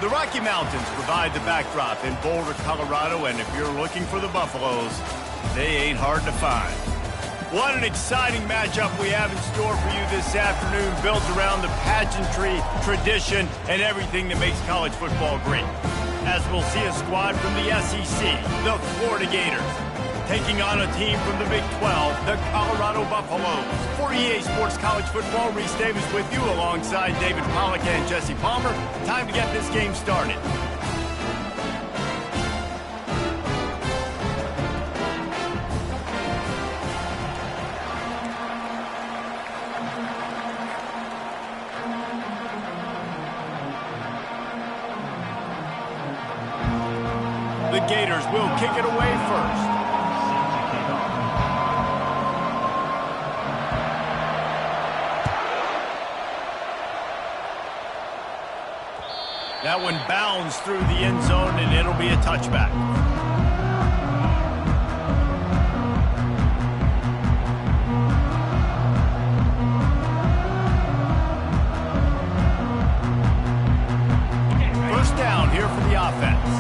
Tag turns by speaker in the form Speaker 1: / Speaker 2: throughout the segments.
Speaker 1: The Rocky Mountains provide the backdrop in Boulder, Colorado, and if you're looking for the Buffaloes, they ain't hard to find. What an exciting matchup we have in store for you this afternoon, built around the pageantry, tradition, and everything that makes college football great. As we'll see a squad from the SEC, the Florida Gators, taking on a team from the Big 12, the Colorado Buffaloes. For EA Sports College Football, Reese Davis with you alongside David Pollack and Jesse Palmer. Time to get this game started. The Gators will kick it away first. That one bounds through the end zone, and it'll be a touchback. First down here for the offense.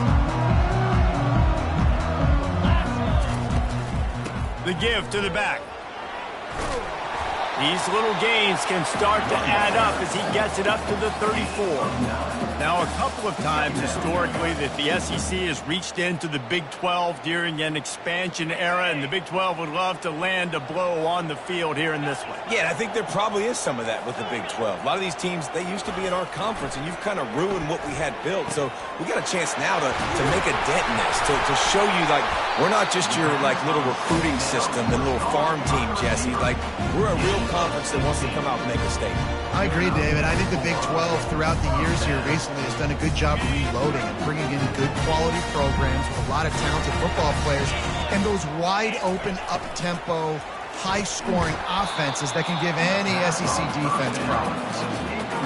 Speaker 1: The give to the back. These little gains can start to add up as he gets it up to the 34. Now, a couple of times historically that the SEC has reached into the Big 12 during an expansion era, and the Big 12 would love to land a blow on the field here in this one.
Speaker 2: Yeah, I think there probably is some of that with the Big 12. A lot of these teams, they used to be in our conference, and you've kind of ruined what we had built. So we got a chance now to make a dent in this, to show you, like, we're not just your, like, little recruiting system and little farm team, Jesse. Like, we're a real conference that wants to come out and make a statement.
Speaker 3: I agree, David. I think the Big 12 throughout the years here recently has done a good job reloading and bringing in good quality programs with a lot of talented football players and those wide open, up-tempo, high-scoring offenses that can give any SEC defense problems.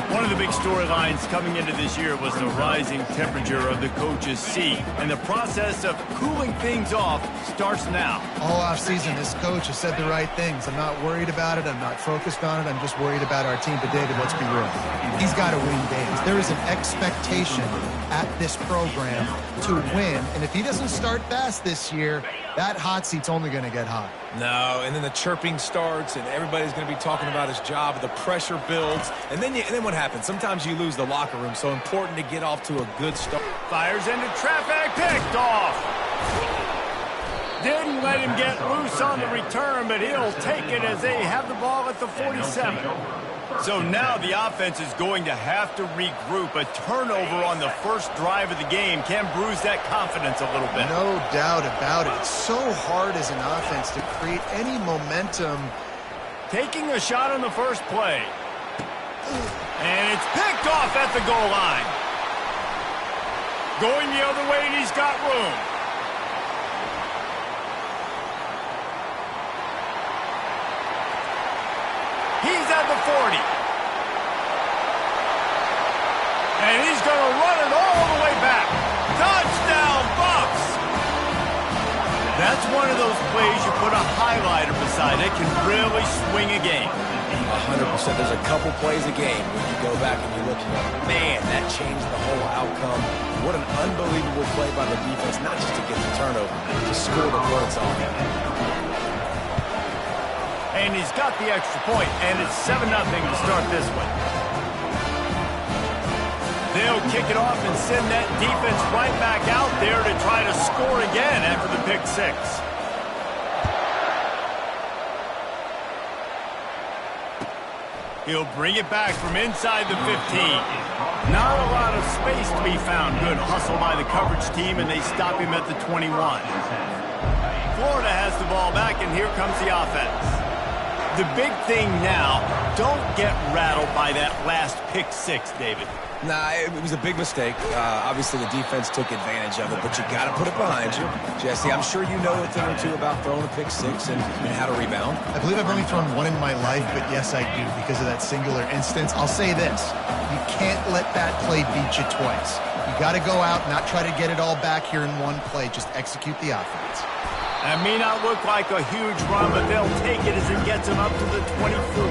Speaker 1: One of the big storylines coming into this year was the rising temperature of the coach's seat, and the process of cooling things off starts now.
Speaker 3: All offseason, this coach has said the right things. I'm not worried about it. I'm not focused on it. I'm just worried about our team. But, David, let's be real. He's got to win games. There is an expectation at this program to win, and if he doesn't start fast this year, that hot seat's only going to get hot.
Speaker 2: No, and then the chirping starts, and everybody's going to be talking about his job. The pressure builds, and then what happens? Sometimes you lose the locker room, so important to get off to a good start.
Speaker 1: Fires into traffic, picked off. Didn't let him get loose on the return, but he'll take it as they have the ball at the 47. So now the offense is going to have to regroup. A turnover on the first drive of the game can bruise that confidence a little bit.
Speaker 3: No doubt about it. It's so hard as an offense to create any momentum.
Speaker 1: Taking a shot on the first play. And it's picked off at the goal line. Going the other way, and he's got room. He's at the 40. And he's going to run it all the way back. Touchdown, Bucks! That's one of those plays you put a highlighter beside it, can really swing a game.
Speaker 2: 100%. There's a couple plays a game when you go back and you look at it. Man, that changed the whole outcome. What an unbelievable play by the defense, not just to get the turnover, to score the points on it.
Speaker 1: And he's got the extra point, and it's 7-0 to start this one. They'll kick it off and send that defense right back out there to try to score again after the pick six. He'll bring it back from inside the 15. Not a lot of space to be found. Good hustle by the coverage team, and they stop him at the 21. Florida has the ball back, and here comes the offense. The big thing now, don't get rattled by that last pick six, David.
Speaker 2: Nah, it was a big mistake. Obviously, the defense took advantage of it, but you got to put it behind you. Jesse, I'm sure you know a thing or two about throwing a pick six and how to rebound.
Speaker 3: I believe I've only thrown one in my life, but yes, I do because of that singular instance. I'll say this. You can't let that play beat you twice. You got to go out, not try to get it all back here in one play. Just execute the offense.
Speaker 1: That may not look like a huge run, but they'll take it as it gets them up to the 24.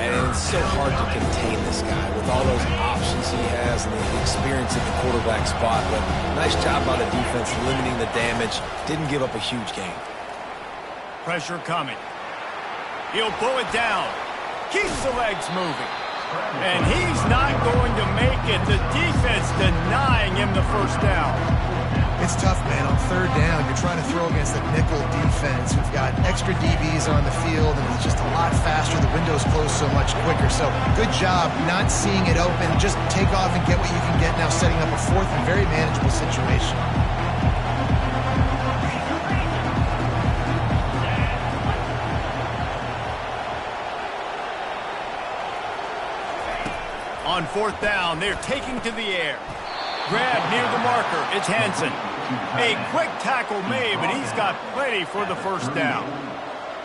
Speaker 2: And been so hard to contain this guy with all those options he has and the experience at the quarterback spot. But nice job by the defense limiting the damage. Didn't give up a huge gain.
Speaker 1: Pressure coming. He'll pull it down. Keeps the legs moving. And he's not going to make it. The defense denying him the first down.
Speaker 3: It's tough, man. On third down, you're trying to throw against the nickel defense. We've got extra DBs on the field, and it's just a lot faster. The window's closed so much quicker. So good job not seeing it open. Just take off and get what you can get now, setting up a fourth and very manageable situation.
Speaker 1: On fourth down, they're taking to the air. Grab near the marker. It's Hansen. A quick tackle made, but he's got plenty for the first down.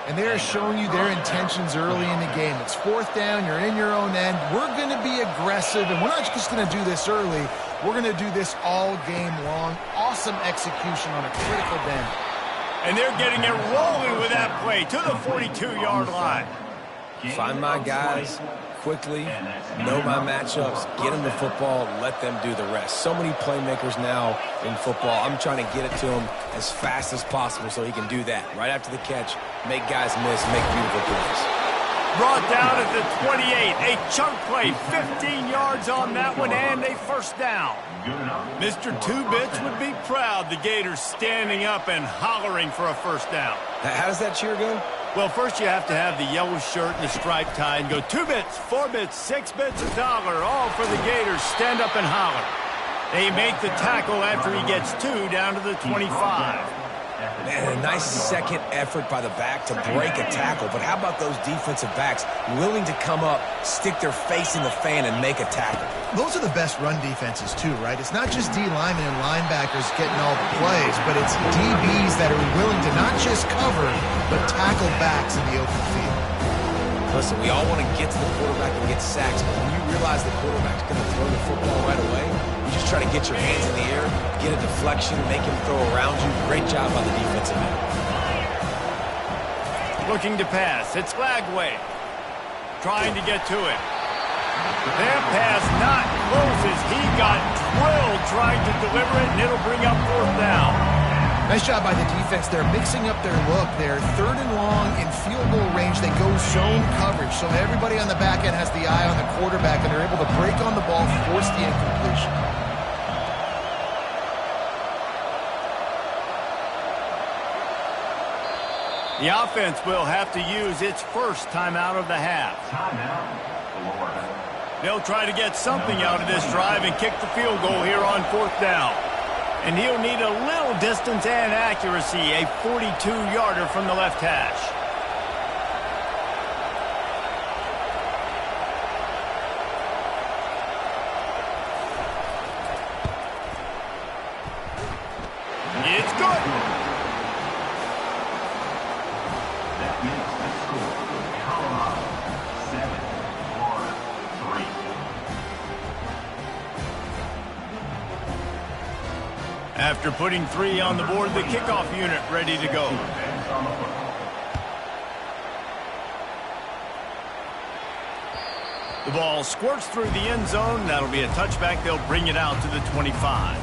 Speaker 3: And they're showing you their intentions early in the game. It's fourth down. You're in your own end. We're going to be aggressive, and we're not just going to do this early. We're going to do this all game long. Awesome execution on a critical down.
Speaker 1: And they're getting it rolling with that play to the 42-yard line.
Speaker 2: Find my guys quickly, know my matchups, get them the football, let them do the rest. So many playmakers now in football. I'm trying to get it to him as fast as possible so he can do that. Right after the catch, make guys miss, make beautiful plays.
Speaker 1: Brought down at the 28. A chunk play, 15 yards on that one, and a first down. Mr. Two-Bits would be proud. The Gators standing up and hollering for a first down.
Speaker 2: How does that cheer go?
Speaker 1: Well, first you have to have the yellow shirt and the striped tie and go 2 bits, 4 bits, 6 bits, $1, all for the Gators. Stand up and holler. They make the tackle after he gets 2 down to the 25.
Speaker 2: Man, a nice second effort by the back to break a tackle. But how about those defensive backs willing to come up, stick their face in the fan, and make a tackle?
Speaker 3: Those are the best run defenses, too, right? It's not just D linemen and linebackers getting all the plays, but it's DBs that are willing to not just cover, but tackle backs in the open field.
Speaker 2: Listen, we all want to get to the quarterback and get sacks, but when you realize the quarterback's going to throw the football right away, you just try to get your hands in the air, get a deflection, make him throw around you. Great job by the defensive end.
Speaker 1: Looking to pass. It's Lagway. Trying to get to it. Their pass not close as he got drilled trying to deliver it, and it'll bring up fourth down.
Speaker 3: Nice job by the defense. They're mixing up their look. They're third and long in field goal range. They go zone coverage. So everybody on the back end has the eye on the quarterback, and they're able to break on the ball, force the incompletion.
Speaker 1: The offense will have to use its first timeout of the half. They'll try to get something out of this drive and kick the field goal here on fourth down. And he'll need a little distance and accuracy, a 42-yarder from the left hash. It's good.
Speaker 4: That makes the score Colorado 7-3.
Speaker 1: After putting 3 on the board, the kickoff unit ready to go. The ball squirts through the end zone. That'll be a touchback. They'll bring it out to the 25.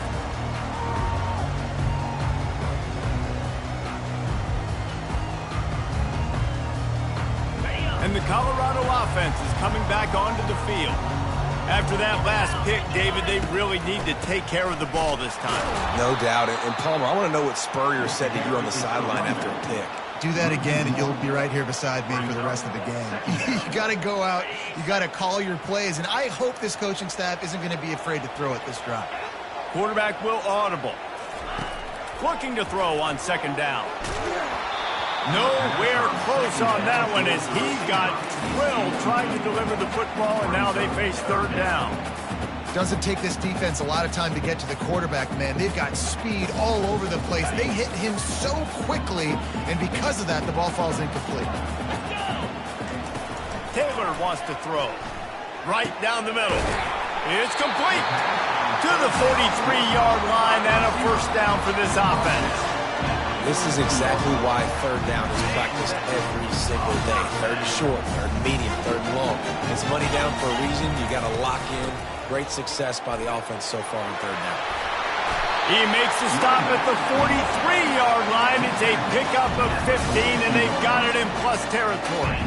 Speaker 1: And the Colorado offense is coming back onto the field. After that last pick, David, they really need to take care of the ball this time.
Speaker 2: No doubt. And Palmer, I want to know what Spurrier said to you on the sideline after a pick.
Speaker 3: Do that again, and you'll be right here beside me for the rest of the game. You got to go out. You got to call your plays, and I hope this coaching staff isn't going to be afraid to throw it this drive.
Speaker 1: Quarterback will audible. Looking to throw on second down. Nowhere close on that one as he got drilled trying to deliver the football, and now they face third down.
Speaker 3: Doesn't take this defense a lot of time to get to the quarterback, man. They've got speed all over the place. They hit him so quickly, and because of that, the ball falls incomplete.
Speaker 1: Taylor wants to throw. Right down the middle. It's complete to the 43-yard line and a first down for this offense.
Speaker 2: This is exactly why third down is practiced every single day. Third and short, third and medium, third and long. It's money down for a reason. You got to lock in. Great success by the offense so far on third down.
Speaker 1: He makes the stop at the 43-yard line. It's a pickup of 15, and they've got it in plus territory.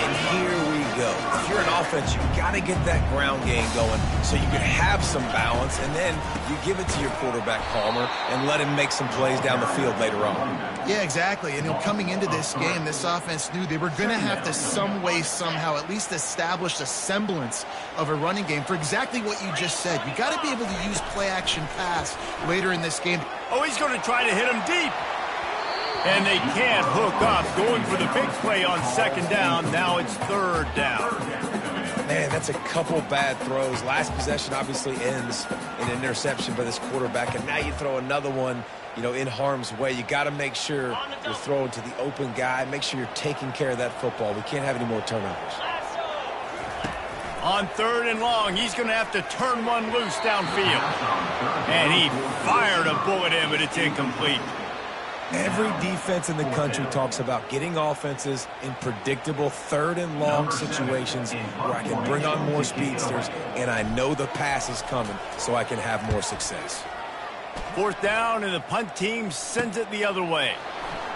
Speaker 2: And here we go. If you're an offense, you got to get that ground game going so you can have some balance, and then you give it to your quarterback, Palmer, and let him make some plays down the field later on.
Speaker 3: Yeah, exactly. And coming into this game, this offense knew they were going to have to some way, somehow, at least establish a semblance of a running game for exactly what you just said. You got to be able to use play-action pass later in this game.
Speaker 1: Oh, he's going to try to hit him deep. And they can't hook up, going for the big play on second down. Now it's third down.
Speaker 2: Man, that's a couple bad throws. Last possession obviously ends in an interception by this quarterback, and now you throw another one, in harm's way. You got to make sure you're throwing to the open guy. Make sure you're taking care of that football. We can't have any more turnovers.
Speaker 1: On third and long, he's going to have to turn one loose downfield. And he fired a bullet in, but it's incomplete.
Speaker 2: Every defense in the country talks about getting offenses in predictable third and long situations where I can bring on more speedsters and I know the pass is coming so I can have more success.
Speaker 1: Fourth down, and the punt team sends it the other way.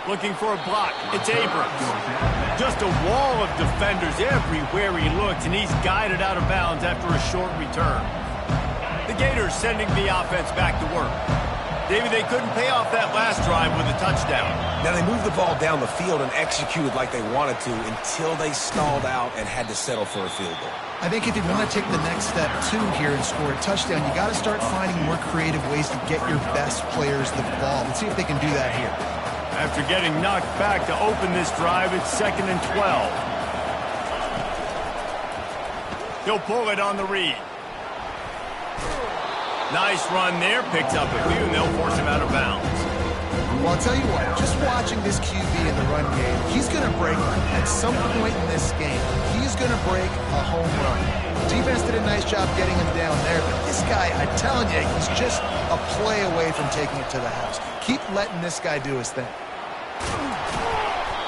Speaker 1: Looking for a block. It's Abrams. Just a wall of defenders everywhere he looks, and he's guided out of bounds after a short return. The Gators sending the offense back to work. David, they couldn't pay off that last drive with a touchdown.
Speaker 2: Now, they moved the ball down the field and executed like they wanted to until they stalled out and had to settle for a field goal.
Speaker 3: I think if you want to take the next step, too, here and score a touchdown, you got to start finding more creative ways to get your best players the ball. Let's see if they can do that here.
Speaker 1: After getting knocked back to open this drive, it's 2nd and 12. He'll pull it on the read. Nice run there, picks up a few, and they'll force him out of bounds.
Speaker 3: Well, I'll tell you what, just watching this QB in the run game, he's going to break at some point in this game. He's going to break a home run. Defense did a nice job getting him down there, but this guy, I'm telling you, he's just a play away from taking it to the house. Keep letting this guy do his thing.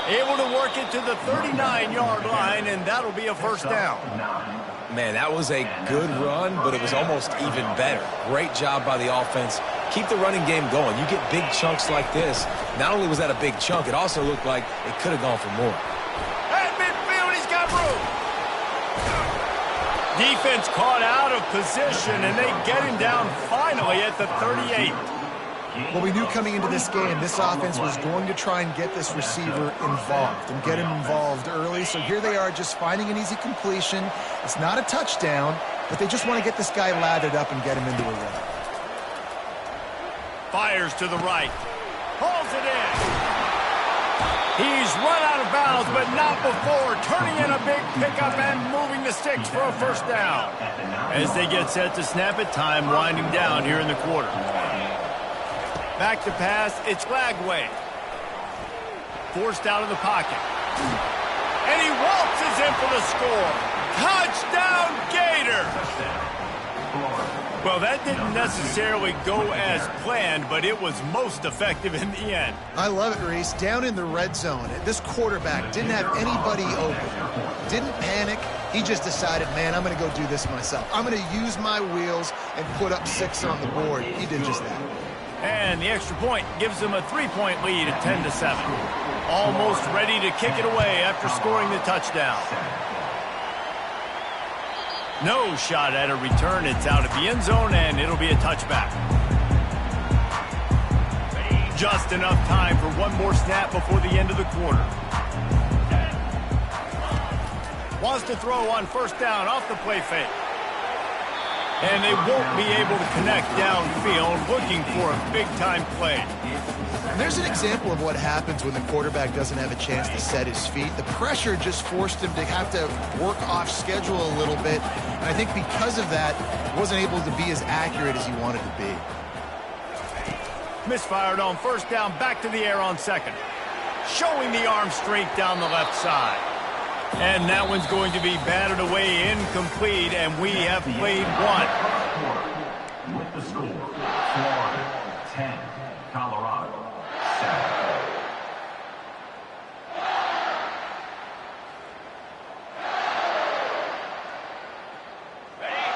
Speaker 1: Able to work it to the 39-yard line, and that'll be a first down.
Speaker 2: Man, that was a good run, but it was almost even better. Great job by the offense. Keep the running game going. You get big chunks like this. Not only was that a big chunk, it also looked like it could have gone for more.
Speaker 1: At midfield, he's got room. Defense caught out of position, and they get him down finally at the 38.
Speaker 3: Well, we knew coming into this game, this offense was going to try and get this receiver involved and get him involved early. So here they are just finding an easy completion. It's not a touchdown, but they just want to get this guy lathered up and get him into a run.
Speaker 1: Fires to the right. Pulls it in. He's run out of bounds, but not before turning in a big pickup and moving the sticks for a first down. As they get set to snap it, time winding down here in the quarter. Back to pass, it's Lagway. Forced out of the pocket. And he waltzes in for the score. Touchdown, Gator! Well, that didn't necessarily go as planned, but it was most effective in the end.
Speaker 3: I love it, Reese. Down in the red zone, this quarterback didn't have anybody open. Didn't panic. He just decided, man, I'm going to go do this myself. I'm going to use my wheels and put up 6 on the board. He did just that.
Speaker 1: And the extra point gives them a 3-point lead at 10-7. Almost ready to kick it away after scoring the touchdown. No shot at a return. It's out of the end zone, and it'll be a touchback. Just enough time for one more snap before the end of the quarter. Wants to throw on first down off the play fake. And they won't be able to connect downfield, looking for a big-time play.
Speaker 3: And there's an example of what happens when the quarterback doesn't have a chance to set his feet. The pressure just forced him to have to work off schedule a little bit. And I think because of that, wasn't able to be as accurate as he wanted to be.
Speaker 1: Misfired on first down, back to the air on second. Showing the arm strength down the left side. And that one's going to be batted away, incomplete, and we have played one.
Speaker 4: With the score, Florida 10, Colorado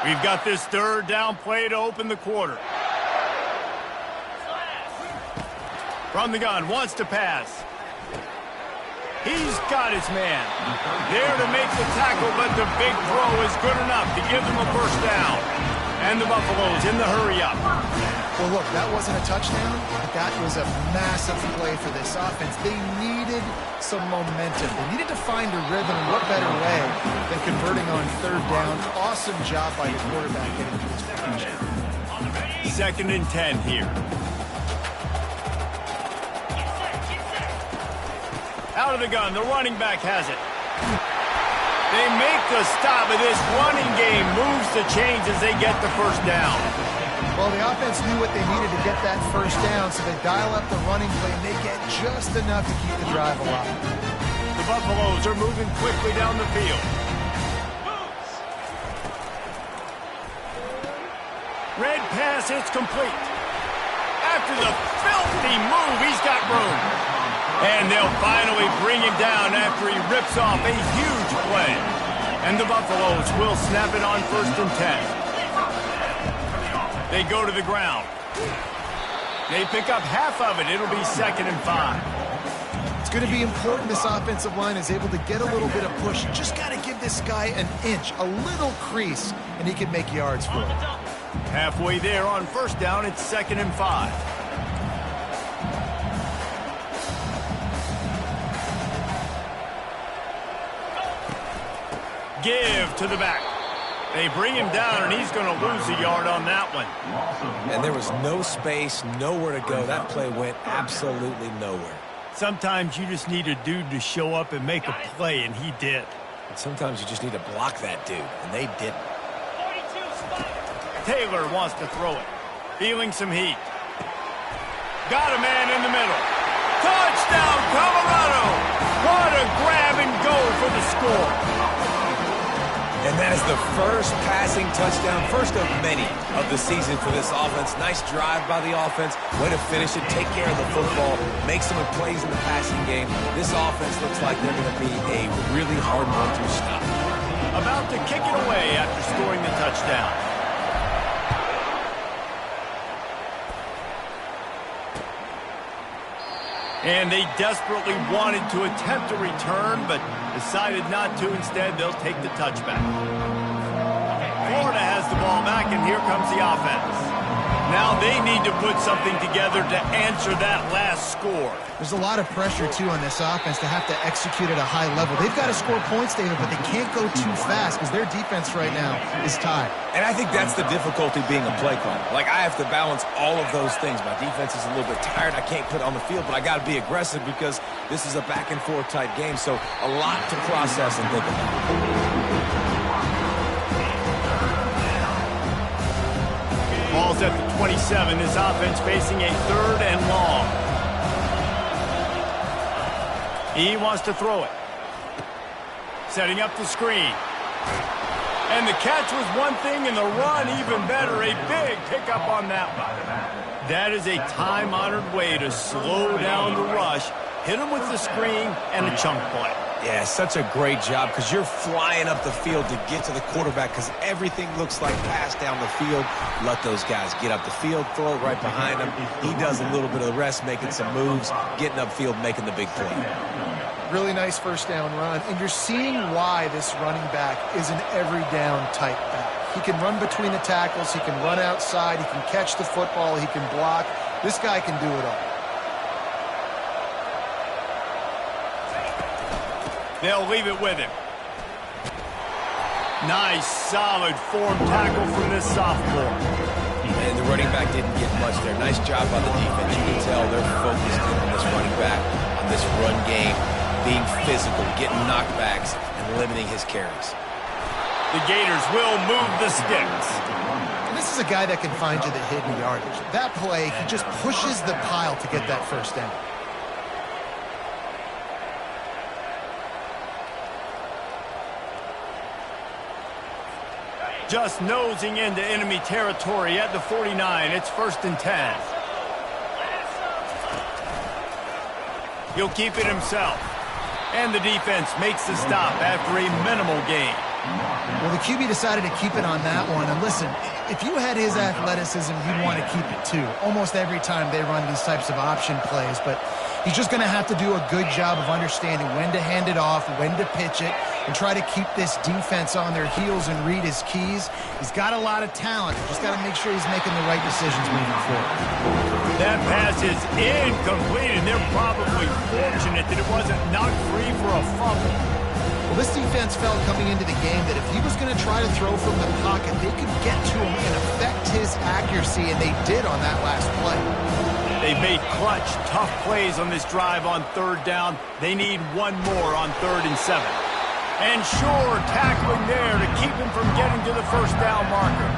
Speaker 1: We've got this third down play to open the quarter. From the gun, wants to pass. He's got his man. There to make the tackle, but the big throw is good enough to give them a first down. And the Buffaloes in the hurry-up.
Speaker 3: Well, look, that wasn't a touchdown, but that was a massive play for this offense. They needed some momentum. They needed to find a rhythm, and what better way than converting on third down. Awesome job by the quarterback getting to his position.
Speaker 1: 2nd and 10 here. Out of the gun, the running back has it. They make the stop, but this running game moves the chains as they get the first down.
Speaker 3: Well, the offense knew what they needed to get that first down, so they dial up the running play, and they get just enough to keep the drive alive.
Speaker 1: The Buffaloes are moving quickly down the field. Red pass, it's complete. After the filthy move, he's got room. And they'll finally bring him down after he rips off a huge play. And the Buffaloes will snap it on 1st and 10. They go to the ground. They pick up half of it. It'll be 2nd and 5.
Speaker 3: It's going to be important this offensive line is able to get a little bit of push. You just got to give this guy an inch, a little crease, and he can make yards for it.
Speaker 1: Halfway there on 1st down, it's 2nd and 5. Give to the back. They bring him down, and he's going to lose a yard on that one.
Speaker 2: And there was no space, nowhere to go. That play went absolutely nowhere.
Speaker 1: Sometimes you just need a dude to show up and make a play, and he did.
Speaker 2: And sometimes you just need to block that dude, and they didn't.
Speaker 1: Taylor wants to throw it. Feeling some heat. Got a man in the middle. Touchdown, Colorado! What a grab and go for the score.
Speaker 2: And that is the first passing touchdown, first of many of the season for this offense. Nice drive by the offense. Way to finish it, take care of the football, make some plays in the passing game. This offense looks like they're going to be a really hard one to stop.
Speaker 1: About to kick it away after scoring the touchdown. And they desperately wanted to attempt a return, but decided not to. Instead, they'll take the touchback. Florida has the ball back, and here comes the offense. Now they need to put something together to answer that last score.
Speaker 3: There's a lot of pressure, too, on this offense to have to execute at a high level. They've got to score points, David, but they can't go too fast because their defense right now is tied. And
Speaker 2: I think that's the difficulty being a play caller. Like, I have to balance all of those things. My defense is a little bit tired. I can't put it on the field, but I got to be aggressive because this is a back-and-forth type game, so a lot to process and think about.
Speaker 1: Ball's at the 27. This offense facing a 3rd and long. He wants to throw it. Setting up the screen. And the catch was one thing, and the run even better. A big pickup on that one. That is a time-honored way to slow down the rush, hit him with the screen, and a chunk play.
Speaker 2: Yeah, such a great job because you're flying up the field to get to the quarterback because everything looks like pass down the field. Let those guys get up the field, throw it right behind him. He does a little bit of the rest, making some moves, getting upfield, making the big play.
Speaker 3: Really nice first down run, and you're seeing why this running back is an every down type back. He can run between the tackles, he can run outside, he can catch the football, he can block. This guy can do it all.
Speaker 1: They'll leave it with him. Nice, solid form tackle from this sophomore.
Speaker 2: And the running back didn't get much there. Nice job by the defense. You can tell they're focused on this running back, on this run game, being physical, getting knockbacks, and limiting his carries.
Speaker 1: The Gators will move the sticks.
Speaker 3: And this is a guy that can find you the hidden yardage. That play, he just pushes the pile to get that first down.
Speaker 1: Just nosing into enemy territory at the 49. It's 1st and 10. He'll keep it himself. And the defense makes the stop after a minimal gain.
Speaker 3: Well, the QB decided to keep it on that one. And listen, if you had his athleticism, you'd want to keep it too. Almost every time they run these types of option plays. But he's just going to have to do a good job of understanding when to hand it off, when to pitch it, and try to keep this defense on their heels and read his keys. He's got a lot of talent. Just got to make sure he's making the right decisions moving forward.
Speaker 1: That pass is incomplete, and they're probably fortunate that it wasn't knocked free for a fumble.
Speaker 3: Well, this defense felt coming into the game that if he was going to try to throw from the pocket, they could get to him and affect his accuracy, and they did on that last play.
Speaker 1: They made clutch, tough plays on this drive on third down. They need one more on 3rd and 7. And sure, tackling there to keep him from getting to the first down marker.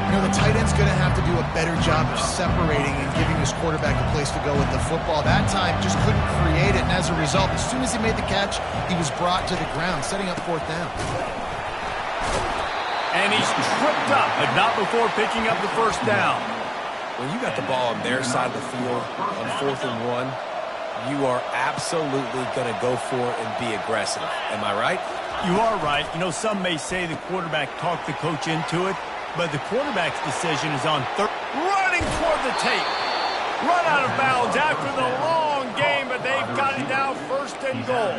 Speaker 3: You know, the tight end's going to have to do a better job of separating and giving his quarterback a place to go with the football. That time just couldn't create it, and as a result, as soon as he made the catch, he was brought to the ground, setting up 4th down.
Speaker 1: And he's tripped up, but not before picking up the first down.
Speaker 2: When you got the ball on their side of the field on 4th and 1, you are absolutely going to go for it and be aggressive. Am I right?
Speaker 1: You are right. You know, some may say the quarterback talked the coach into it, but the quarterback's decision is on 3rd. Running toward the tape. Run out of bounds after the long game, but they've got it now 1st and goal.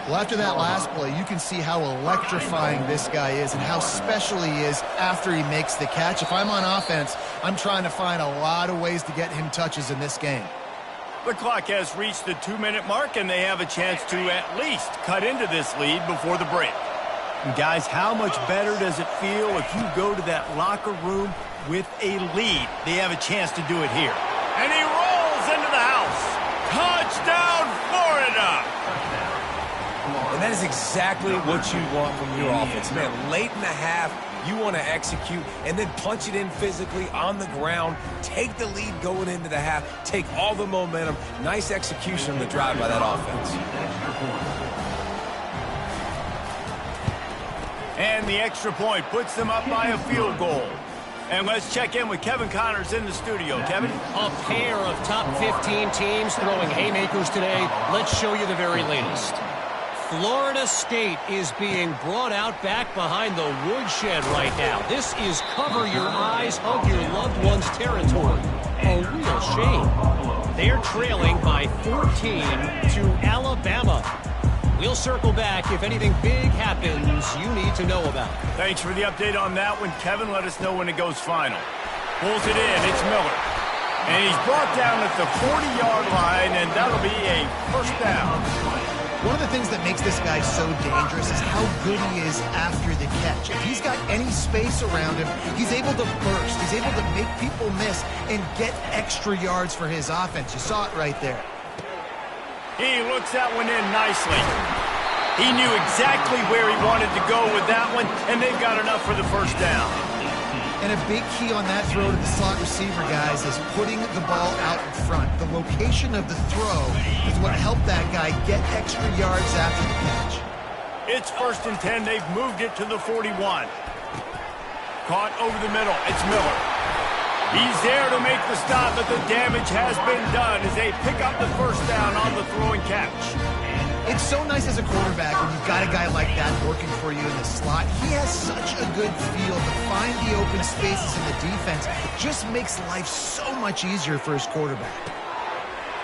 Speaker 3: Well, after that last play, you can see how electrifying this guy is and how special he is after he makes the catch. If I'm on offense, I'm trying to find a lot of ways to get him touches in this game.
Speaker 1: The clock has reached the 2-minute mark, and they have a chance to at least cut into this lead before the break. And guys, how much better does it feel if you go to that locker room with a lead? They have a chance to do it here. And he rolls into the house. Touchdown, Florida!
Speaker 2: And that is exactly what you want from your offense. Man, late in the half, you want to execute and then punch it in physically on the ground, take the lead going into the half, take all the momentum. Nice execution on the drive by that offense.
Speaker 1: And the extra point puts them up by a field goal. And let's check in with Kevin Connors in the studio. Kevin?
Speaker 5: A pair of top 15 teams throwing haymakers today. Let's show you the very latest. Florida State is being brought out back behind the woodshed right now. This is cover your eyes, hug your loved one's territory. A real shame. They're trailing by 14 to Alabama. We'll circle back if anything big happens you need to know about.
Speaker 1: Thanks for the update on that one, Kevin. Let us know when it goes final. Pulls it in. It's Miller. And he's brought down at the 40-yard line, and that'll be a 1st down.
Speaker 3: One of the things that makes this guy so dangerous is how good he is after the catch. If he's got any space around him, he's able to burst. He's able to make people miss and get extra yards for his offense. You saw it right there.
Speaker 1: He looks that one in nicely. He knew exactly where he wanted to go with that one, and they've got enough for the 1st down.
Speaker 3: And a big key on that throw to the slot receiver, guys, is putting the ball out in front. The location of the throw is what helped that guy get extra yards after the catch.
Speaker 1: It's 1st and 10. They've moved it to the 41. Caught over the middle. It's Miller. He's there to make the stop, but the damage has been done as they pick up the 1st down on the throw and catch.
Speaker 3: It's so nice as a quarterback when you've got a guy like that working for you in the slot. He has such a good feel to find the open spaces in the defense. Just makes life so much easier for his quarterback.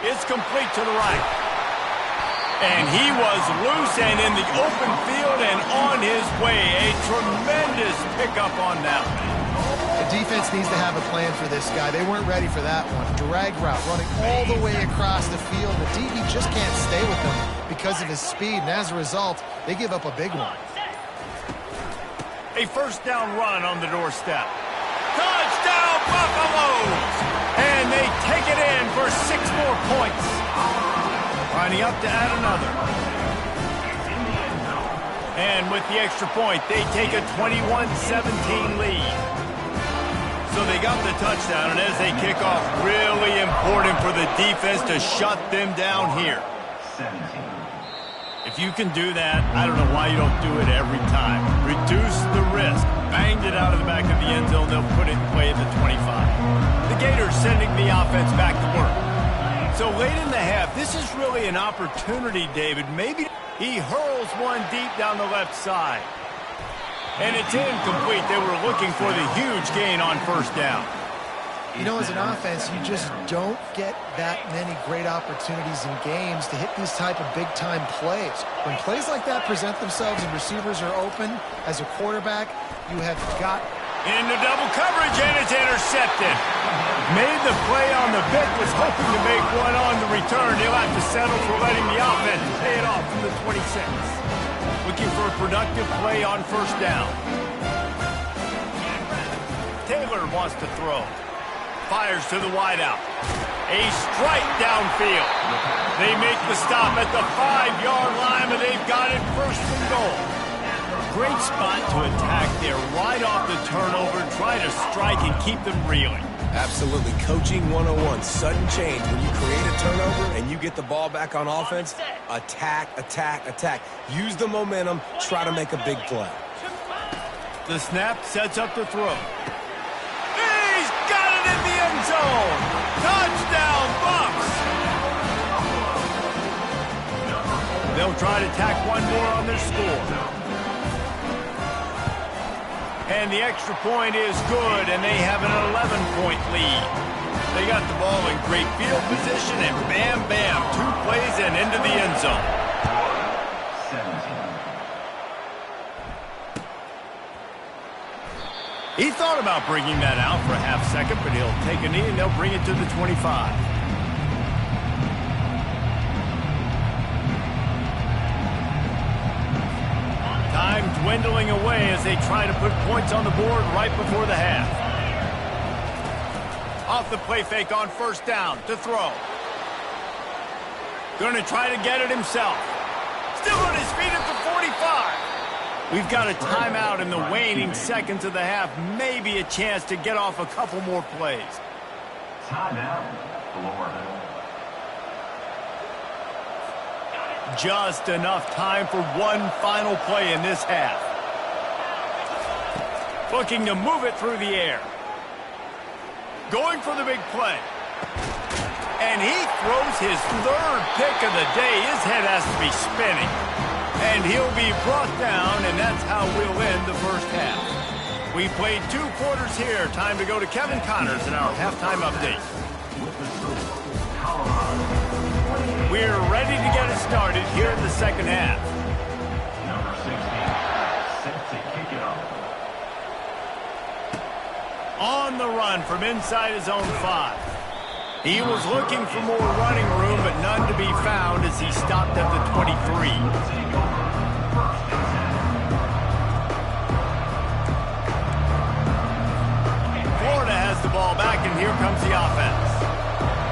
Speaker 1: It's complete to the right. And he was loose and in the open field and on his way. A tremendous pickup on that one.
Speaker 3: The defense needs to have a plan for this guy. They weren't ready for that one. Drag route running all the way across the field. The DB just can't stay with him because of his speed, and as a result, they give up a big one.
Speaker 1: A 1st down run on the doorstep. Touchdown, Buffaloes! And they take it in for 6 more points. Lining up to add another. And with the extra point, they take a 21-17 lead. So they got the touchdown, and as they kick off, really important for the defense to shut them down here. If you can do that, I don't know why you don't do it every time. Reduce the risk. Banged it out of the back of the end zone. They'll put it in play at the 25. The Gators sending the offense back to work. So late in the half, this is really an opportunity, David. Maybe he hurls one deep down the left side. And it's incomplete. They were looking for the huge gain on first down.
Speaker 3: You know, as an offense, you just don't get that many great opportunities in games to hit these type of big-time plays. When plays like that present themselves and receivers are open, as a quarterback, you have got...
Speaker 1: Into double coverage, and it's intercepted. Made the play on the bit, was hoping to make one on the return. He'll have to settle for letting the offense pay it off from the 26. Looking for a productive play on first down. Taylor wants to throw. Fires to the wideout. A strike downfield. They make the stop at the 5-yard line, but they've got it first and goal. Great spot to attack there, right off the turnover. Try to strike and keep them reeling.
Speaker 2: Absolutely. Coaching 101. Sudden change. When you create a turnover and you get the ball back on offense, attack, attack, attack. Use the momentum. Try to make a big play.
Speaker 1: The snap sets up the throw. He's got it in the end zone. Touchdown, Bucks. They'll try to tack one more on their score. And the extra point is good, and they have an 11-point lead. They got the ball in great field position, and bam, bam, 2 plays and into the end zone. 17. He thought about bringing that out for a half second, but he'll take a knee, and they'll bring it to the 25. Time dwindling away as they try to put points on the board right before the half. Off the play fake on first down to throw. Going to try to get it himself. Still on his feet at the 45. We've got a timeout in the waning seconds of the half. Maybe a chance to get off a couple more plays.
Speaker 4: Timeout, Florida.
Speaker 1: Just enough time for one final play in this half. Looking to move it through the air. Going for the big play. And he throws his 3rd pick of the day. His head has to be spinning. And he'll be brought down, and that's how we'll end the first half. We played 2 quarters here. Time to go to Kevin Connors in our halftime update. We're ready to get it started here in the second half.
Speaker 4: Number 16, set to kick it off.
Speaker 1: On the run from inside his own 5. He was looking for more running room, but none to be found as he stopped at the 23. Florida has the ball back, and here comes the offense.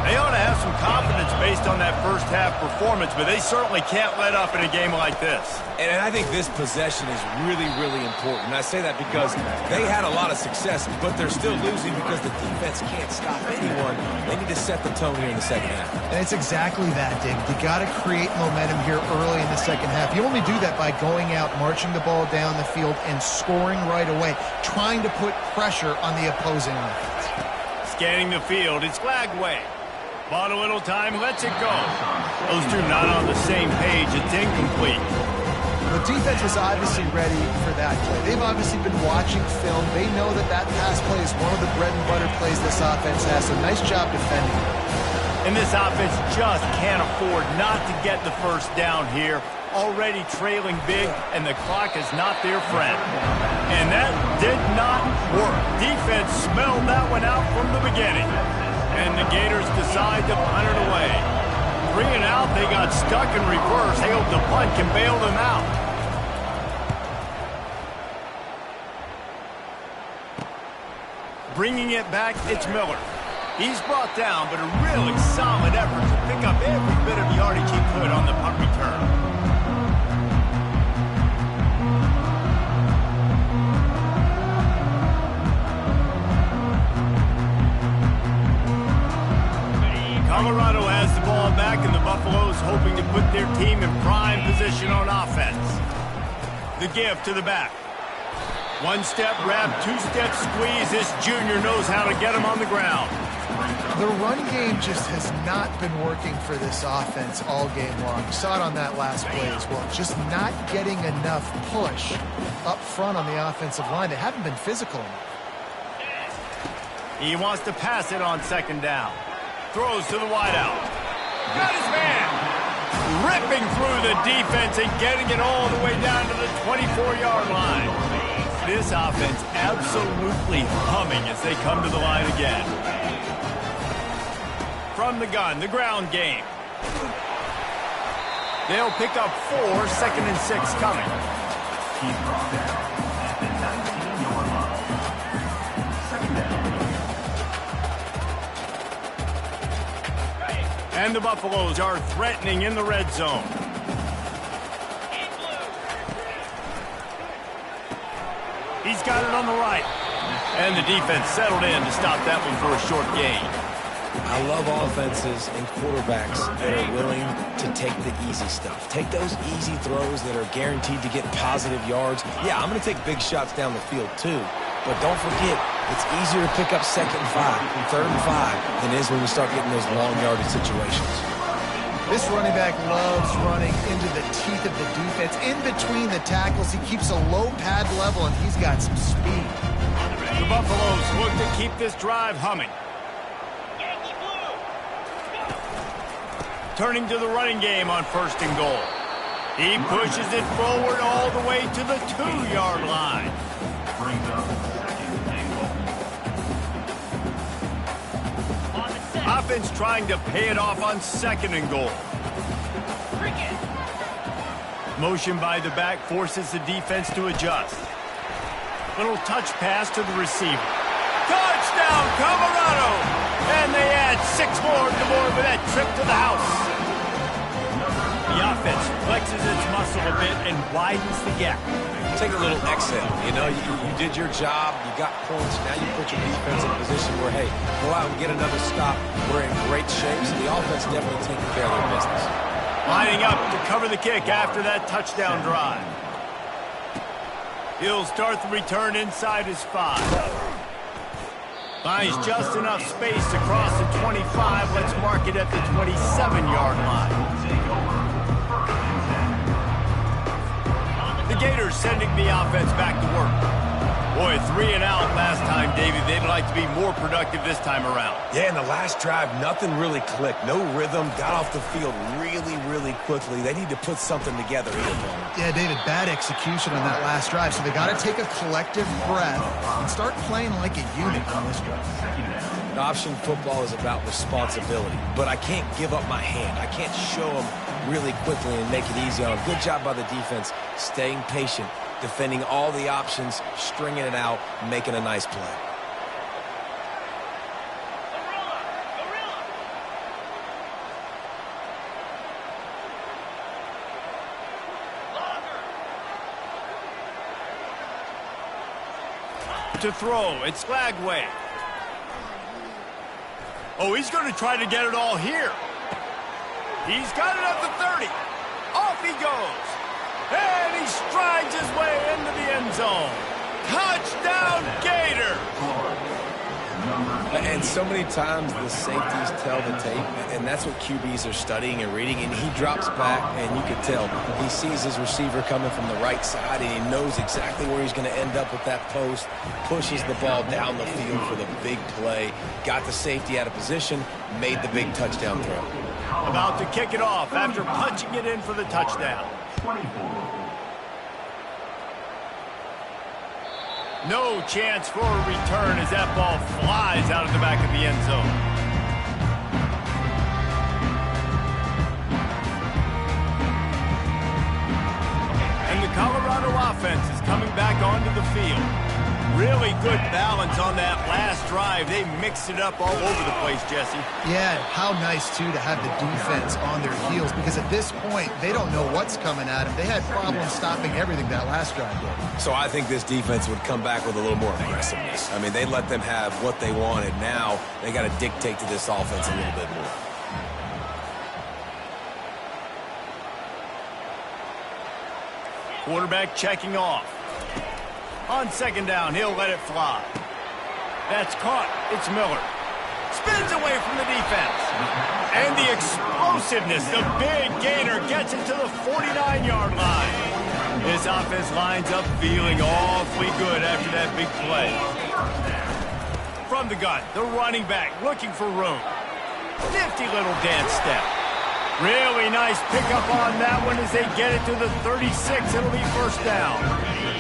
Speaker 1: They ought to have some confidence based on that first half performance, but they certainly can't let up in a game like this.
Speaker 2: And I think this possession is really, really important. And I say that because they had a lot of success, but they're still losing because the defense can't stop anyone. They need to set the tone here in the second half.
Speaker 3: And it's exactly that, David. You got to create momentum here early in the second half. You only do that by going out, marching the ball down the field, and scoring right away, trying to put pressure on the opposing offense.
Speaker 1: Scanning the field, it's Flagway. Bought a little time, lets it go. Those two not on the same page. It's incomplete.
Speaker 3: The defense was obviously ready for that play. They've obviously been watching film. They know that that pass play is one of the bread and butter plays this offense has, so nice job defending.
Speaker 1: And this offense just can't afford not to get the first down here. Already trailing big, and the clock is not their friend. And that did not work. Defense smelled that one out from the beginning. And the Gators decide to punt it away. 3 and out, they got stuck in reverse. They hope the punt can bail them out. Bringing it back, it's Miller. He's brought down, but a really solid effort to pick up every bit of yardage he could on the punt return. Colorado has the ball back, and the Buffaloes hoping to put their team in prime position on offense. The give to the back. 1-step wrap, 2-step squeeze. This junior knows how to get him on the ground.
Speaker 3: The run game just has not been working for this offense all game long. You saw it on that last play as well. Just not getting enough push up front on the offensive line. They haven't been physical enough.
Speaker 1: He wants to pass it on second down. Throws to the wideout. Got his man. Ripping through the defense and getting it all the way down to the 24-yard line. This offense absolutely humming as they come to the line again. From the gun, the ground game. They'll pick up 4, 2nd and 6 coming.
Speaker 4: Keep brought down at the 19-yard line. Second down.
Speaker 1: And the Buffaloes are threatening in the red zone. He's got it on the right. And the defense settled in to stop that one for a short gain.
Speaker 2: I love offenses and quarterbacks that are willing to take the easy stuff. Take those easy throws that are guaranteed to get positive yards. Yeah, I'm going to take big shots down the field too. But don't forget, it's easier to pick up 2nd and 5 and 3rd and 5 than it is when we start getting those long yardage situations.
Speaker 3: This running back loves running into the teeth of the defense. In between the tackles, he keeps a low pad level, and he's got some speed.
Speaker 1: The Buffaloes look to keep this drive humming. Turning to the running game on 1st and goal. He pushes it forward all the way to the 2-yard line.
Speaker 4: Brings up 2nd and goal.
Speaker 1: Offense trying to pay it off on 2nd and goal. Motion by the back forces the defense to adjust. Little touch pass to the receiver. Touchdown, Colorado! And they add 6 more to the board with that trip to the house. The offense flexes its muscle a bit and widens the gap.
Speaker 2: Take a little exhale. You know, you did your job. You got points. Now you put your defense in a position where, hey, go out and get another stop. We're in great shape, so the offense definitely taking care of their business.
Speaker 1: Lining up to cover the kick after that touchdown drive. He'll start the return inside his 5. Finds just enough space to cross the 25. Let's mark it at the 27-yard line. The Gators sending the offense back to work. Boy, 3 and out last time, David. They'd like to be more productive this time around.
Speaker 2: Yeah, in the last drive, nothing really clicked. No rhythm. Got off the field really, really quickly. They need to put something together here.
Speaker 3: Yeah, David, bad execution on that last drive. So they got to take a collective breath and start playing like a unit on this drive.
Speaker 2: Option football is about responsibility, but I can't give up my hand. I can't show them really quickly and make it easy on them. Good job by the defense, staying patient, defending all the options, stringing it out, making a nice play.
Speaker 1: To throw, it's Flagway. Oh, he's going to try to get it all here. He's got it at the 30. Off he goes. And he strides his way into the end zone. Touchdown, Gator!
Speaker 2: And so many times the safeties tell the tape, and that's what QBs are studying and reading, and he drops back, and you can tell he sees his receiver coming from the right side, and he knows exactly where he's going to end up with that post, pushes the ball down the field for the big play, got the safety out of position, made the big touchdown throw.
Speaker 1: About to kick it off after punching it in for the touchdown.
Speaker 4: 24.
Speaker 1: No chance for a return as that ball flies out of the back of the end zone. And the Colorado offense is coming back onto the field. Really good balance on that last drive. They mixed it up all over the place, Jesse.
Speaker 3: Yeah, how nice, too, to have the defense on their heels, because at this point, they don't know what's coming at them. They had problems stopping everything that last drive did.
Speaker 2: So I think this defense would come back with a little more aggressiveness. I mean, they let them have what they wanted. Now they got to dictate to this offense a little bit more.
Speaker 1: Quarterback checking off. On second down, he'll let it fly. That's caught. It's Miller. Spins away from the defense. And the explosiveness, the big gainer gets it to the 49-yard line. This offense lines up feeling awfully good after that big play. From the gun, the running back looking for room. Nifty little dance step. Really nice pickup on that one as they get it to the 36. It'll be first down.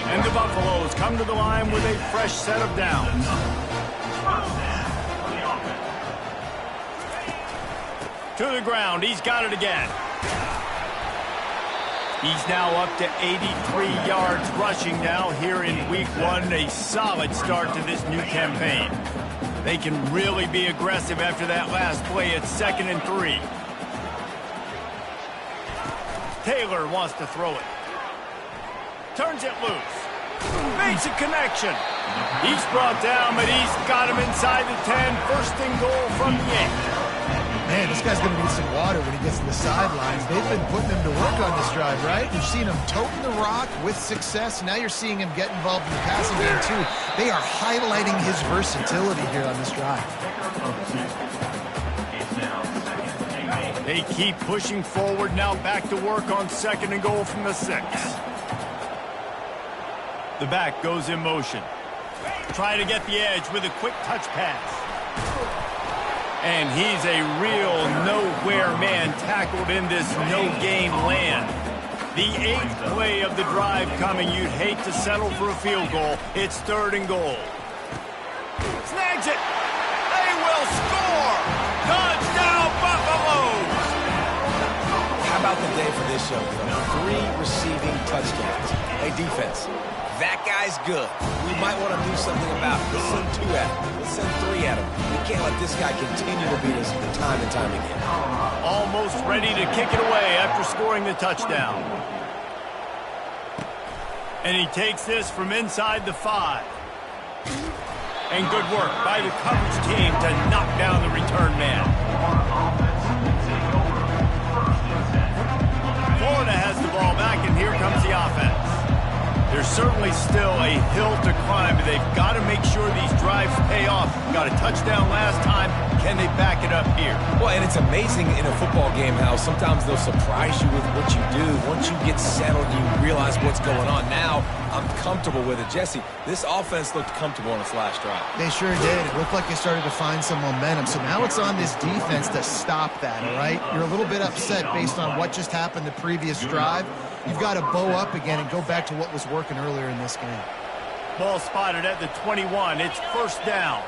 Speaker 1: And the Buffaloes come to the line with a fresh set of downs. To the ground. He's got it again. He's now up to 83 yards rushing now here in week 1. A solid start to this new campaign. They can really be aggressive after that last play at 2nd and 3. Taylor wants to throw it. Turns it loose. Makes a connection. He's brought down, but he's got him inside the 10. First and goal from the 8.
Speaker 3: Man, this guy's going to need some water when he gets to the sidelines. They've been putting him to work on this drive, right? You've seen him toting the rock with success. Now you're seeing him get involved in the passing game, too. They are highlighting his versatility here on this drive.
Speaker 1: They keep pushing forward, now back to work on 2nd and goal from the 6. The back goes in motion. Try to get the edge with a quick touch pass. And he's a real nowhere man tackled in this no-gain land. The 8th play of the drive coming. You'd hate to settle for a field goal. It's 3rd and goal. Snags it. They will score. Touchdown, Buffaloes.
Speaker 2: How about the day for this young fella? 3 receiving touchdowns. Hey, defense, that guy's good. We might want to do something about it. Let's send 2 at him. Let's send 3 at him. We can't let this guy continue to beat us time and time again.
Speaker 1: Almost ready to kick it away after scoring the touchdown. And he takes this from inside the 5. And good work by the coverage team to knock down the return man. Florida has the ball back, and here comes the offense. There's certainly still a hill to climb, but they've got to make sure these drives pay off. Got a touchdown last time. Can they back it up here?
Speaker 2: Well, and it's amazing in a football game how sometimes they'll surprise you with what you do. Once you get settled, you realize what's going on. Now, I'm comfortable with it. Jesse, this offense looked comfortable on its last drive.
Speaker 3: They sure did. It looked like they started to find some momentum. So now it's on this defense to stop that, all right? You're a little bit upset based on what just happened the previous drive. You've got to bow up again and go back to what was working earlier in this game.
Speaker 1: Ball spotted at the 21. It's first down.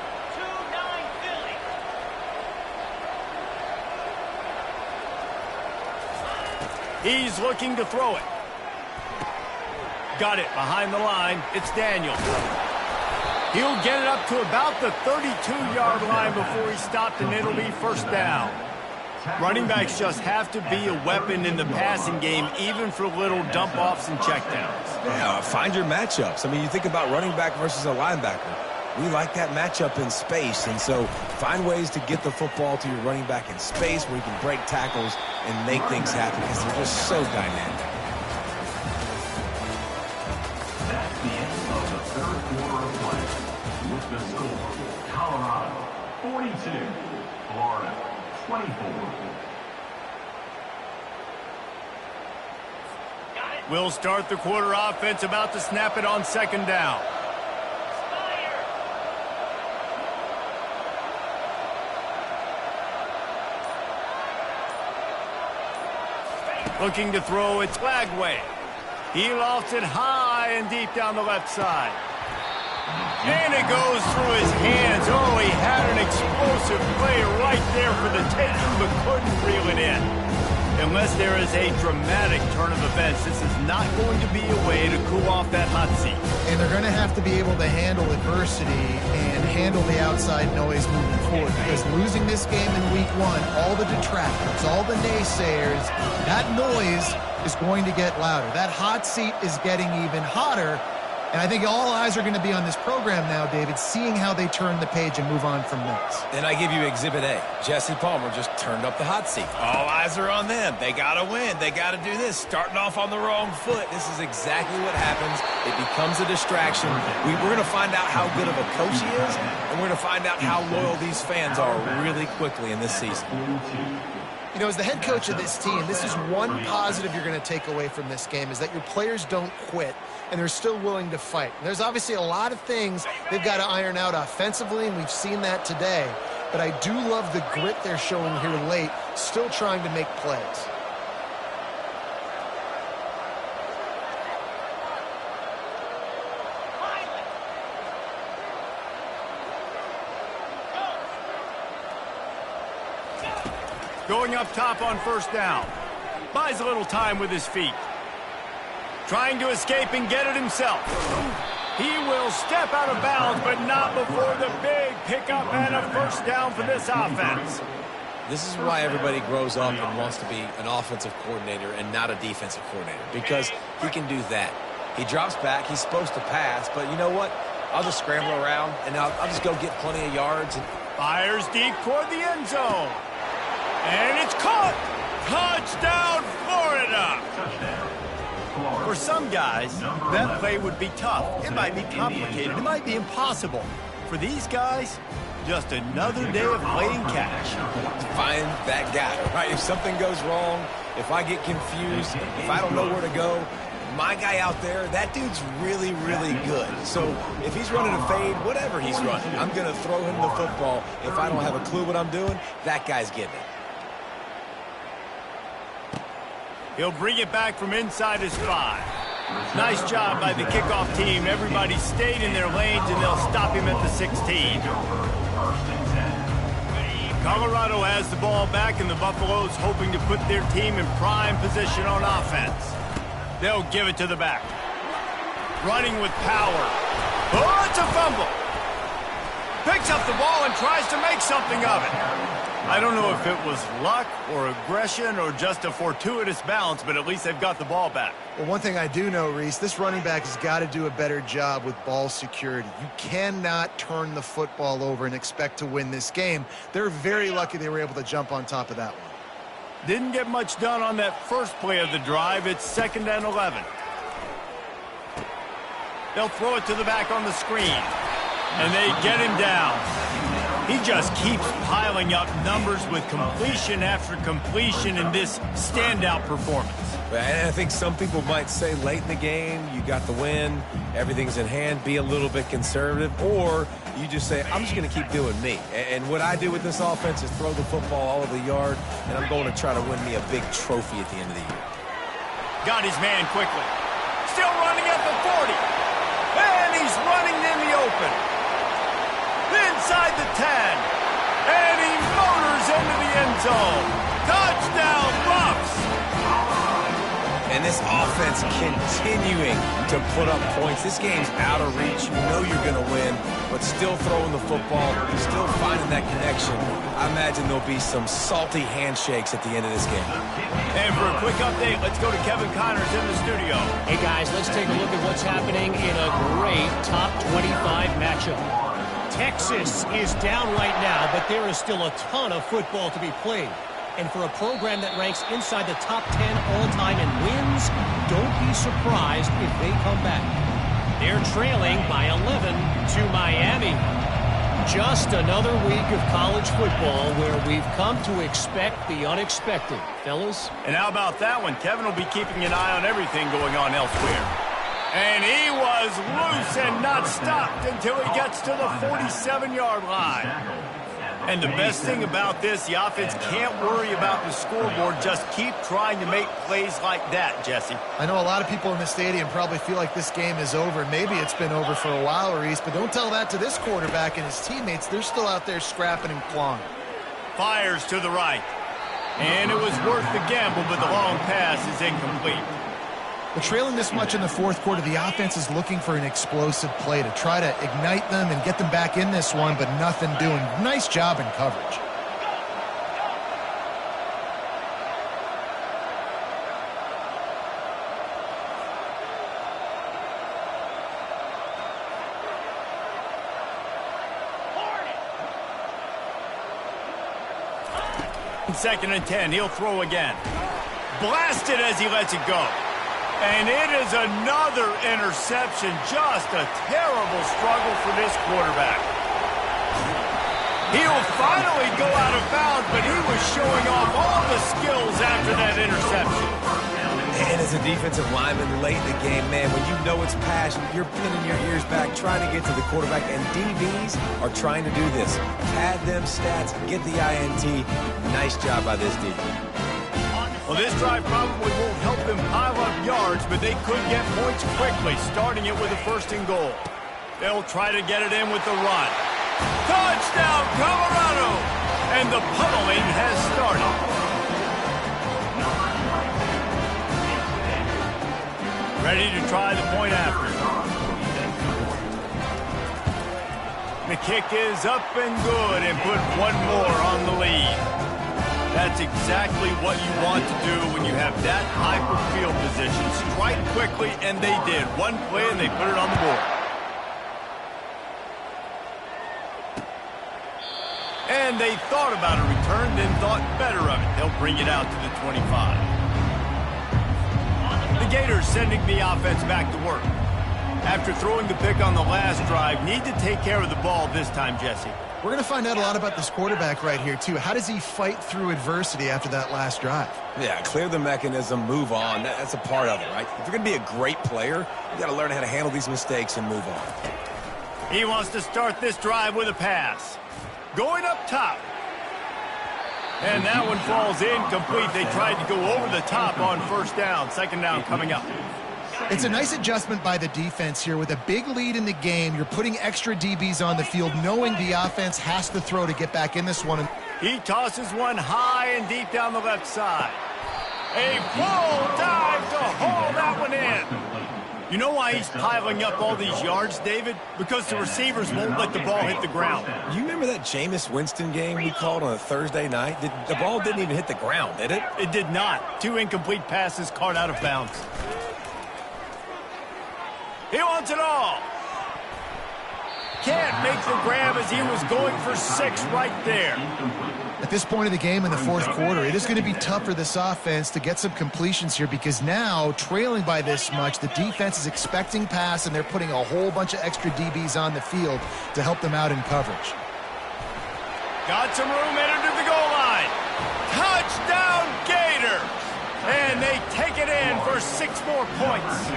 Speaker 1: He's looking to throw it. Got it behind the line. It's Daniel. He'll get it up to about the 32-yard line before he stopped, and it'll be first down. Running backs just have to be a weapon in the passing game, even for little dump-offs and checkdowns.
Speaker 2: Yeah, find your matchups. I mean, you think about running back versus a linebacker. We like that matchup in space, and so find ways to get the football to your running back in space where you can break tackles and make things happen because they're just so dynamic.
Speaker 4: That's the end of the 3rd quarter of play. With the score, Colorado 42, Florida 24.
Speaker 1: We'll start the quarter offense, about to snap it on 2nd down. Looking to throw, it's Lagway. He lofts it high and deep down the left side. And it goes through his hands. Oh, he had an explosive play right there for the taking, but couldn't reel it in. Unless there is a dramatic turn of events, this is not going to be a way to cool off that hot seat.
Speaker 3: And they're going to have to be able to handle adversity and handle the outside noise moving forward, because losing this game in week 1, all the detractors, all the naysayers, that noise is going to get louder. That hot seat is getting even hotter, And I think all eyes are going to be on this program now, David, seeing how they turn the page and move on from this.
Speaker 2: And I give you Exhibit A. Jesse Palmer just turned up the hot seat. All eyes are on them. They got to win. They got to do this. Starting off on the wrong foot. This is exactly what happens. It becomes a distraction. We're going to find out how good of a coach he is, and we're going to find out how loyal these fans are really quickly in this season.
Speaker 3: You know, as the head coach of this team, this is one positive you're going to take away from this game, is that your players don't quit, and they're still willing to fight. And there's obviously a lot of things they've got to iron out offensively, and we've seen that today. But I do love the grit they're showing here late, still trying to make plays.
Speaker 1: Going up top on first down. Buys a little time with his feet. Trying to escape and get it himself. He will step out of bounds, but not before the big pickup and a first down for this offense.
Speaker 2: This is why everybody grows up and wants to be an offensive coordinator and not a defensive coordinator, because he can do that. He drops back. He's supposed to pass, but you know what? I'll just scramble around, and I'll just go get plenty of yards.
Speaker 1: Fires deep toward the end zone. And it's caught! Touchdown, Florida! For some guys, that play would be tough. It might be complicated. It might be impossible. For these guys, just another day of playing catch.
Speaker 2: Find that guy, right? If something goes wrong, if I get confused, if I don't know where to go, my guy out there, that dude's really, really good. So if he's running a fade, whatever he's running, I'm going to throw him the football. If I don't have a clue what I'm doing, that guy's getting it.
Speaker 1: He'll bring it back from inside his 5. Nice job by the kickoff team. Everybody stayed in their lanes, and they'll stop him at the 16. Colorado has the ball back, and the Buffaloes hoping to put their team in prime position on offense. They'll give it to the back. Running with power. Oh, it's a fumble. Picks up the ball and tries to make something of it. I don't know if it was luck or aggression or just a fortuitous bounce, but at least they've got the ball back.
Speaker 3: Well, one thing I do know, Reese, this running back has got to do a better job with ball security. You cannot turn the football over and expect to win this game. They're very lucky they were able to jump on top of that one.
Speaker 1: Didn't get much done on that first play of the drive. It's 2nd and 11. They'll throw it to the back on the screen, and they get him down. He just keeps piling up numbers with completion after completion in this standout performance.
Speaker 2: And I think some people might say late in the game, you got the win, everything's in hand, be a little bit conservative, or you just say, I'm just going to keep doing me. And what I do with this offense is throw the football all over the yard, and I'm going to try to win me a big trophy at the end of the year.
Speaker 1: Got his man quickly. Still running at the 40. And he's running in the open. Inside the 10. And he motors into the end zone. Touchdown, Buffs!
Speaker 2: And this offense continuing to put up points. This game's out of reach. You know you're going to win, but still throwing the football, still finding that connection. I imagine there'll be some salty handshakes at the end of this game.
Speaker 1: And for a quick update, let's go to Kevin Connors in the studio.
Speaker 5: Hey, guys, let's take a look at what's happening in a great top 25 matchup. Texas is down right now, but there is still a ton of football to be played. And for a program that ranks inside the top 10 all-time in wins, don't be surprised if they come back. They're trailing by 11 to Miami. Just another week of college football where we've come to expect the unexpected, fellas.
Speaker 1: And how about that one? Kevin will be keeping an eye on everything going on elsewhere. And he was loose and not stopped until he gets to the 47-yard line. And the best thing about this, the offense can't worry about the scoreboard. Just keep trying to make plays like that, Jesse.
Speaker 3: I know a lot of people in the stadium probably feel like this game is over. Maybe it's been over for a while, Reese, but don't tell that to this quarterback and his teammates. They're still out there scrapping and clawing.
Speaker 1: Fires to the right. And it was worth the gamble, but the long pass is incomplete.
Speaker 3: But trailing this much in the fourth quarter, the offense is looking for an explosive play to try to ignite them and get them back in this one, but nothing doing. Nice job in coverage.
Speaker 1: Second and 10, he'll throw again. Blasted as he lets it go. And it is another interception. Just a terrible struggle for this quarterback. He'll finally go out of bounds, but he was showing off all the skills after that interception.
Speaker 2: And as a defensive lineman late in the game, man, when you know it's passion, you're pinning your ears back, trying to get to the quarterback, and DBs are trying to do this. Pad them stats, get the INT. Nice job by this D.
Speaker 1: Well, this drive probably won't help them pile up yards, but they could get points quickly, starting it with a 1st and goal. They'll try to get it in with the run. Touchdown, Colorado! And the pummeling has started. Ready to try the point after. The kick is up and good and put one more on the lead. That's exactly what you want to do when you have that type of field position. Strike quickly, and they did. One play, and they put it on the board. And they thought about a return, then thought better of it. They'll bring it out to the 25. The Gators sending the offense back to work. After throwing the pick on the last drive, need to take care of the ball this time, Jesse.
Speaker 3: We're going to find out a lot about this quarterback right here, too. How does he fight through adversity after that last drive?
Speaker 2: Yeah, clear the mechanism, move on. That's a part of it, right? If you're going to be a great player, you got to learn how to handle these mistakes and move on.
Speaker 1: He wants to start this drive with a pass. Going up top. And that one falls incomplete. They tried to go over the top on 1st down. 2nd down coming up.
Speaker 3: It's a nice adjustment by the defense here. With a big lead in the game, you're putting extra DBs on the field, knowing the offense has to throw to get back in this one.
Speaker 1: He tosses one high and deep down the left side. A full dive to haul that one in. You know why he's piling up all these yards, David? Because the receivers won't let the ball hit the ground.
Speaker 2: You remember that Jameis Winston game we called on a Thursday night? The ball didn't even hit the ground, did it?
Speaker 1: It did not. 2 incomplete passes caught out of bounds. He wants it all. Can't make the grab as he was going for 6 right there.
Speaker 3: At this point of the game in the 4th quarter, it is going to be tough for this offense to get some completions here because now, trailing by this much, the defense is expecting pass and they're putting a whole bunch of extra DBs on the field to help them out in coverage.
Speaker 1: Got some room, entered to the goal line. Touchdown, Gators! And they take it in for 6 more points.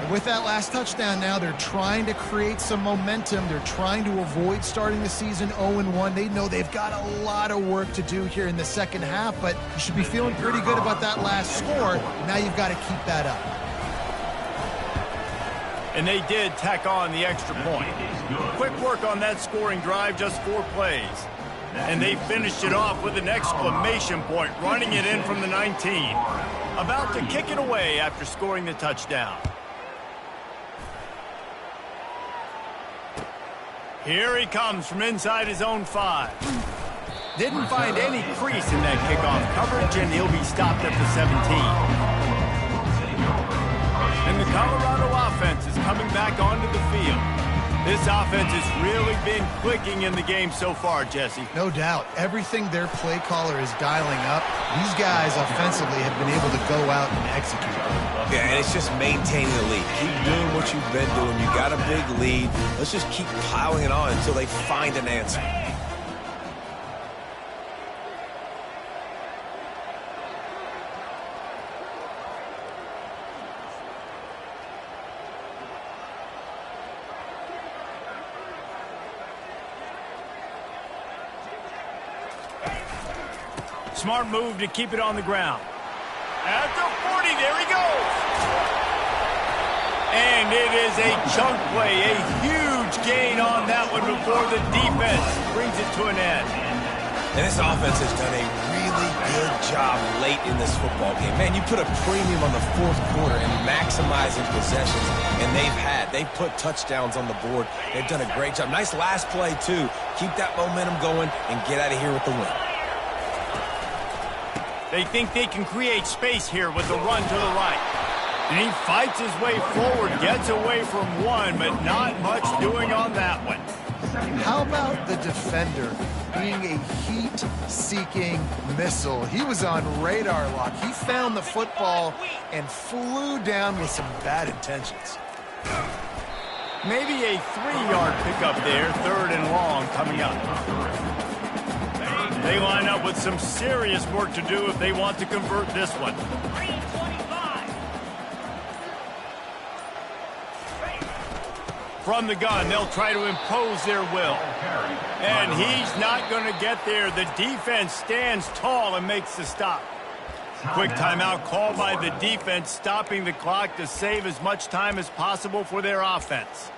Speaker 3: With that last touchdown now, they're trying to create some momentum. They're trying to avoid starting the season 0-1. They know they've got a lot of work to do here in the 2nd half, but you should be feeling pretty good about that last score. Now you've got to keep that up.
Speaker 1: And they did tack on the extra point. Quick work on that scoring drive, just 4 plays. And they finished it off with an exclamation point, running it in from the 19. About to kick it away after scoring the touchdown. Here he comes from inside his own 5. Didn't find any crease in that kickoff coverage, and he'll be stopped at the 17. And the Colorado offense is coming back onto the field. This offense has really been clicking in the game so far, Jesse.
Speaker 3: No doubt. Everything their play caller is dialing up, these guys offensively have been able to go out and execute.
Speaker 2: Yeah, and it's just maintaining the lead. Keep doing what you've been doing. You got a big lead. Let's just keep piling it on until they find an answer.
Speaker 1: Smart move to keep it on the ground. At the 40, there he goes. And it is a chunk play, a huge gain on that one before the defense brings it to an end.
Speaker 2: And this offense has done a really good job late in this football game. Man, you put a premium on the 4th quarter and maximizing possessions, and they've put touchdowns on the board. They've done a great job. Nice last play, too. Keep that momentum going and get out of here with the win.
Speaker 1: They think they can create space here with the run to the right. And he fights his way forward, gets away from one, but not much doing on that one.
Speaker 3: How about the defender being a heat heat-seeking missile. He was on radar lock. He found the football and flew down with some bad intentions.
Speaker 1: Maybe a 3-yard pickup there, 3rd and long coming up. They line up with some serious work to do if they want to convert this one. From the gun, they'll try to impose their will. And he's not going to get there. The defense stands tall and makes the stop. Quick timeout called by the defense, stopping the clock to save as much time as possible for their offense.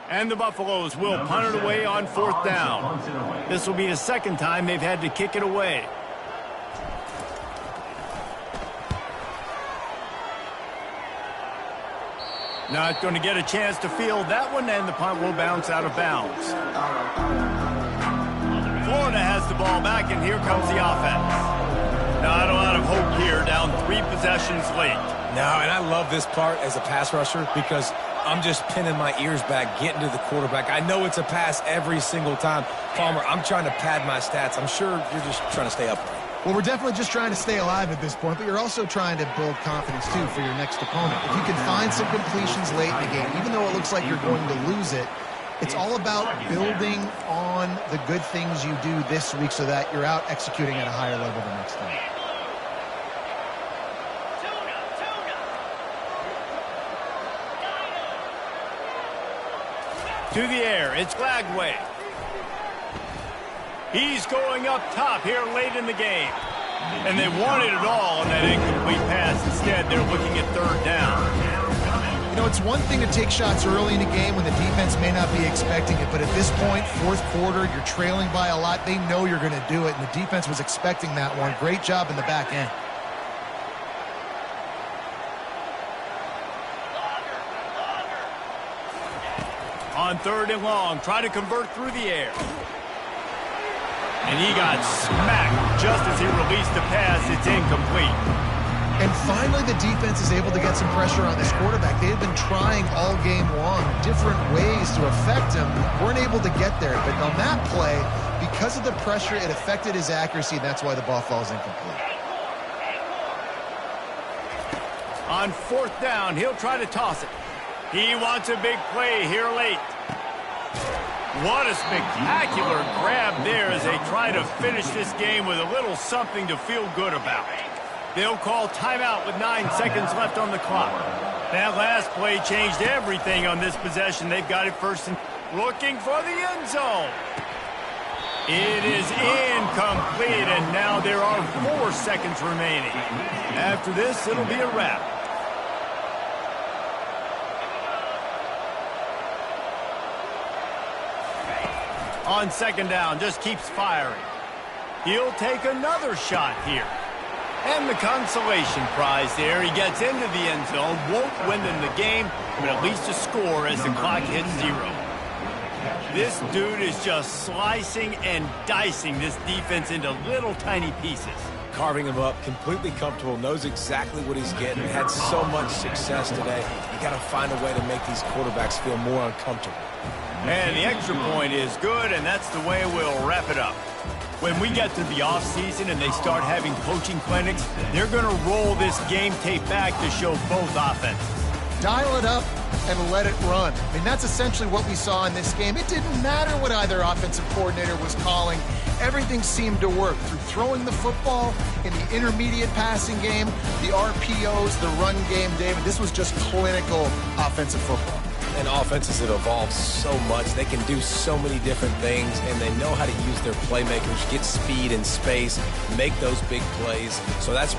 Speaker 1: And the Buffaloes will punt it away on 4th down. This will be the 2nd time they've had to kick it away. Not going to get a chance to field that one, and the punt will bounce out of bounds. Florida has the ball back, and here comes the offense. Not a lot of hope here, down 3 possessions late.
Speaker 2: No, and I love this part as a pass rusher because I'm just pinning my ears back, getting to the quarterback. I know it's a pass every single time. Palmer, I'm trying to pad my stats. I'm sure you're just trying to stay upright.
Speaker 3: Well, we're definitely just trying to stay alive at this point, but you're also trying to build confidence, too, for your next opponent. If you can find some completions late in the game, even though it looks like you're going to lose it, it's all about building on the good things you do this week so that you're out executing at a higher level the next time.
Speaker 1: To the air, it's Glagway. He's going up top here late in the game. And they wanted it all on that incomplete pass. Instead, they're looking at 3rd down.
Speaker 3: You know, it's one thing to take shots early in a game when the defense may not be expecting it, but at this point, 4th quarter, you're trailing by a lot. They know you're going to do it, and the defense was expecting that one. Great job in the back end.
Speaker 1: On 3rd and long, try to convert through the air. And he got smacked just as he released the pass. It's incomplete.
Speaker 3: And finally, the defense is able to get some pressure on this quarterback. They had been trying all game long different ways to affect him. Weren't able to get there. But on that play, because of the pressure, it affected his accuracy, and that's why the ball falls incomplete.
Speaker 1: On 4th down, he'll try to toss it. He wants a big play here late. What a spectacular grab there as they try to finish this game with a little something to feel good about. They'll call timeout with 9 seconds left on the clock. That last play changed everything on this possession. They've got it 1st and looking for the end zone. It is incomplete, and now there are 4 seconds remaining. After this, it'll be a wrap. On 2nd down, just keeps firing. He'll take another shot here. And the consolation prize there. He gets into the end zone, won't win in the game, but at least a score as the clock hits 0. This dude is just slicing and dicing this defense into little tiny pieces.
Speaker 2: Carving him up, completely comfortable, knows exactly what he's getting, had so much success today. You got to find a way to make these quarterbacks feel more uncomfortable.
Speaker 1: And the extra point is good, and that's the way we'll wrap it up. When we get to the offseason and they start having coaching clinics, they're going to roll this game tape back to show both offenses.
Speaker 3: Dial it up and let it run. I mean, that's essentially what we saw in this game. It didn't matter what either offensive coordinator was calling. Everything seemed to work through throwing the football in the intermediate passing game, the RPOs, the run game, David. This was just clinical offensive football.
Speaker 2: And offenses have evolved so much. They can do so many different things, and they know how to use their playmakers, get speed and space, make those big plays. So that's